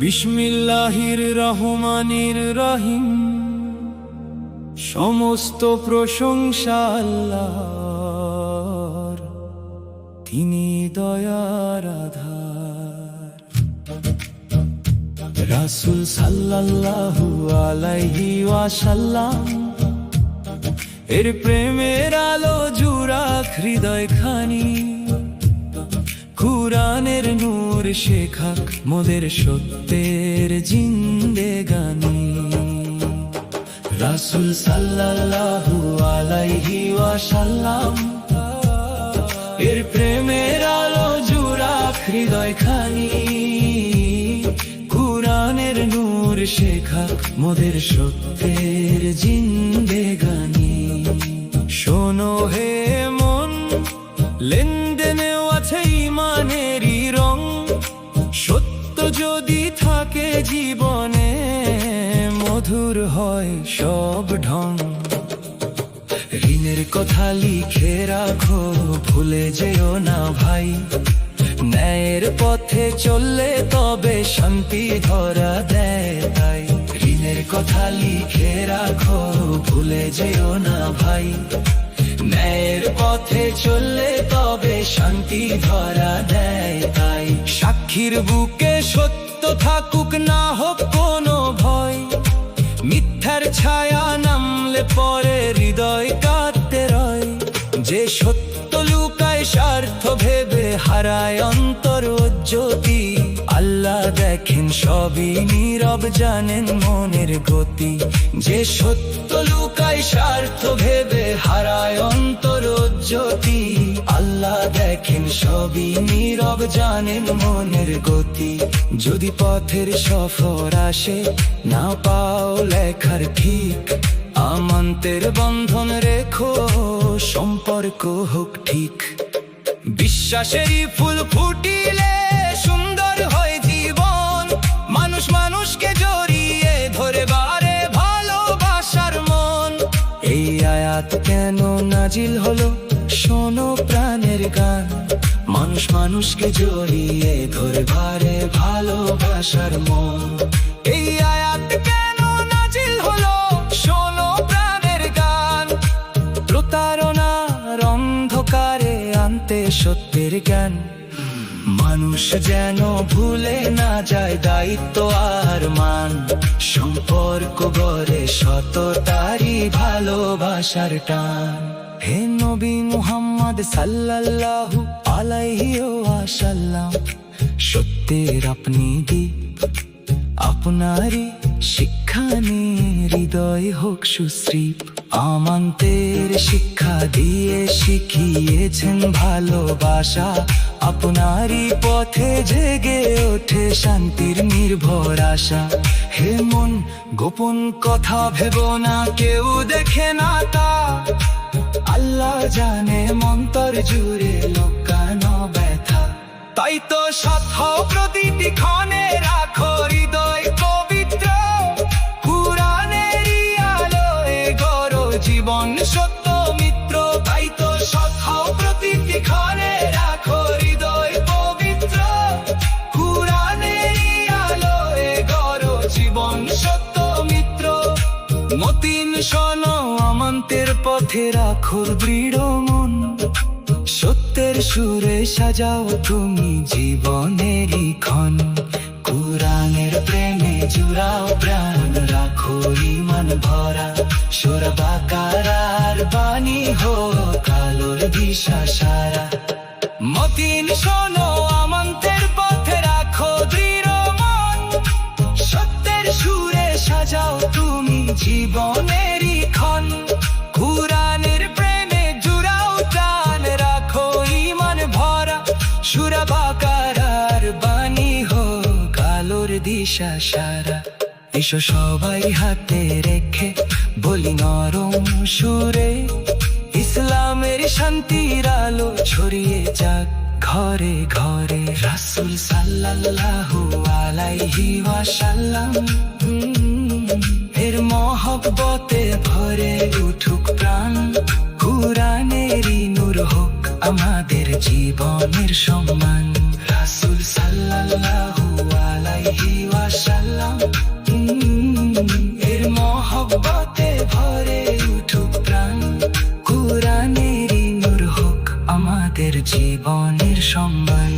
বিসমিল্লাহির রহমানির রহিম। সমস্ত প্রশংসা আল্লাহর, তিনি দয়ার আধার। রাসূল সাল্লাল্লাহু আলাইহি ওয়াসাল্লাম এর প্রেমের আলো জুড়াক হৃদয় খানি। কুরআনের নূর শেখাক মোদের সত্যের জিন্দেগানি। রাসূল সাল্লাল্লাহু আলাইহি ওয়াসাল্লাম এর প্রেমের আলো জুড়াক হৃদয় খানি। কুরআনের নূর শেখাক মোদের সত্যের জিন্দেগানি। শোনো হে মন, লেনদেনে আছে ঈমানেরই রং। সত্য যদি থাকে জীবনে, মধুর হয় সব ঢং। ঋণের কথা লিখে রাখো, ভুলে যেও না ভাই। ন্যায়ের পথে চললে তবে শান্তি ধরা দেয় তাই। ঋণের কথা লিখে রাখো, ভুলে যেও না ভাই। ন্যায়ের পথে চললে তবে শান্তি ধরা দেয় তাই। সাক্ষীর বুকে সত্য থাকুক, না হোক কোনো ভয়। মিথ্যার ছায়া নামলে পরে হৃদয় কাঁদতে রয়। যে সত্য লুকায় স্বার্থ ভেবে হারায় অন্তর জ্যোতি। আল্লাহ দেখেন সবই, নীরব জানেন মনের গতি। যে সত্য লুকায় স্বার্থ ভেবে হারায় অন্তর জ্যোতি। আল্লাহ দেখেন সবই, নীরব জানেন মনের গতি। যদি পথের সফর আসে, না পাও লেখার ঠিক। আমান্তের বন্ধন রেখো, সম্পর্ক হোক ঠিক। বিশ্বাসেরই ফুল ফুটিলে সুন্দর হয় জীবন। মানুষ মানুষকে জড়িয়ে ধরে বারে ভালোবাসার মন। এই আয়াত কেন নাজিল হলো, শোনো প্রাণের গান। মানুষ মানুষকে জড়িয়ে ধরে বারে ভালোবাসার মন। এই আয়াত কেন নাজিল হলো, শোনো প্রাণের গান। প্রতারণার অন্ধকারে আনতে সত্যের জ্ঞান। মানুষ যেন ভুলে না যায় দায়িত্ব আর মান। সম্পর্ক গড়ে সততারই ভালোবাসার টান। হে নবী মুহাম্মদ সাল্লাল্লাহু আলাইহি ওয়াসাল্লাম, সত্যের আপনি দীপ। আপনারই শিক্ষা নিয়ে হৃদয় হোক সুশ্রীপ। আমান্তের শিক্ষা দিয়ে শিখিয়েছেন ভালোবাসা। আপনারই পথে জেগে ওঠে শান্তির নির্ভর আশা। হে মন, গোপন কথা ভেবো না, কেউ দেখে না তা। আল্লাহ জানে মন্তর জুড়ে লোকানো ব্যথা। তাই তো সৎ হও প্রতিটি ক্ষণে, রাখো হৃদয় পবিত্র। কুরআনেরই আলোয় গড়ো জীবন সত্য মিত্র। তাই তো সৎ হও প্রতিটি ক্ষণে, রাখো হৃদয় পবিত্র। কুরআনেরই আলোয় গড়ো জীবন সত্য মিত্র। মতিন শোনো, আমান্তের পথে রাখো দৃঢ় মন। সত্যের সুরে সাজাও তুমি জীবনেরই ক্ষণ। কুরআনের প্রেমে জুড়াও প্রাণ, রাখো ঈমান ভরা। সূরা বাকারার বাণী হোক আলোর দিশা সারা। মতিন শোনো, আমান্তের পথে রাখো দৃঢ় মন। সত্যের সুরে সাজাও তুমি জীবনেরই ক্ষণ। কুরআনের প্রেমে জুড়াও প্রাণ, রাখো ঈমান ভরা। সূরা বাকারার বাণী হোক আলোর দিশা সারা। এসো সবাই হাতে রেখে বলি নরম সুরে। ইসলামের শান্তির আলো ছড়িয়ে যাক ঘরে ঘরে। রাসূল সাল্লাল্লাহু আলাইহি ওয়াসাল্লাম এর মহব্বতে ভরে উঠুক প্রাণ। কুরআনেরই নূর হোক আমাদের জীবনের সম্মান। রাসূল সাল্লাল্লাহু আলাইহি ওয়াসাল্লাম এর মহব্বতে ভরে উঠুক প্রাণ। কুরআনেরই নূর হোক আমাদের জীবনের সম্মান।